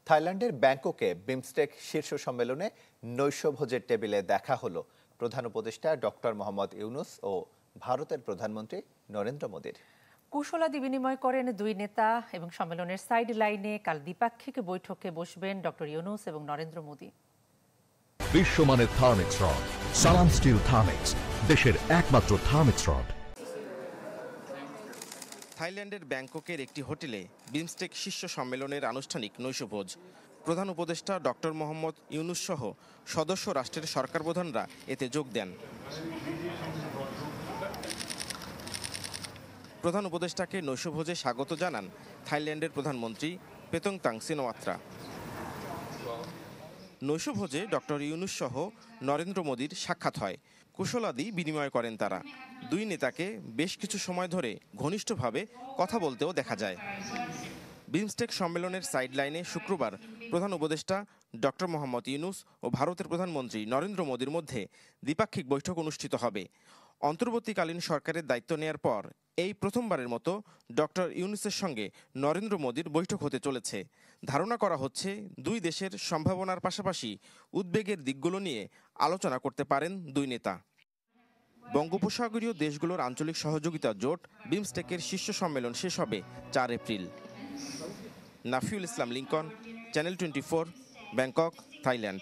থাইল্যান্ডের ব্যাংককে বিমস্টেক শীর্ষ সম্মেলনে নৈশভোজের টেবিলে দেখা হলো প্রধান উপদেষ্টা ডক্টর মোহাম্মদ ইউনূস ও ভারতের প্রধানমন্ত্রী নরেন্দ্র মোদীর। কুশলাদি বিনিময় করেন দুই নেতা এবং সম্মেলনের সাইড লাইনে কাল দ্বিপাক্ষিক বৈঠকে বসবেন ডক্টর ইউনূস এবং নরেন্দ্র মোদী। বিশ্বমানের থার্মিক্স রড, সালাম স্টিল থার্মিক্স, দেশের একমাত্র থার্মিক্স রড। থাইল্যান্ডের ব্যাংককের একটি হোটেলে বিমস্টেক শীর্ষ সম্মেলনের আনুষ্ঠানিক নৈশভোজ। প্রধান উপদেষ্টা ডক্টর মোহাম্মদ ইউনূস সহ সদস্য রাষ্ট্রের সরকার প্রধানরা এতে যোগ দেন। প্রধান উপদেষ্টাকে নৈশভোজে স্বাগত জানান থাইল্যান্ডের প্রধানমন্ত্রী পেতংতাং সিনোয়াত্রা। নৈশভোজে ডক্টর ইউনূস সহ নরেন্দ্র মোদীর সাক্ষাৎ হয়, কুশলাদি বিনিময় করেন তারা। দুই নেতাকে বেশ কিছু সময় ধরে ঘনিষ্ঠভাবে কথা বলতেও দেখা যায়। বিমস্টেক সম্মেলনের সাইডলাইনে শুক্রবার প্রধান উপদেষ্টা ডক্টর মোহাম্মদ ইউনূস ও ভারতের প্রধানমন্ত্রী নরেন্দ্র মোদীর মধ্যে দ্বিপাক্ষিক বৈঠক অনুষ্ঠিত হবে। অন্তর্বর্তীকালীন সরকারের দায়িত্ব নেয়ার পর এই প্রথমবারের মতো ডক্টর ইউনূসের সঙ্গে নরেন্দ্র মোদীর বৈঠক হতে চলেছে। ধারণা করা হচ্ছে দুই দেশের সম্ভাবনার পাশাপাশি উদ্বেগের দিকগুলো নিয়ে আলোচনা করতে পারেন দুই নেতা। বঙ্গোপসাগরীয় দেশগুলোর আঞ্চলিক সহযোগিতা জোট বিমস্টেকের শীর্ষ সম্মেলন শেষ হবে 4 এপ্রিল। নাফিউল ইসলাম লিঙ্কন, চ্যানেল 24, ব্যাংকক, থাইল্যান্ড।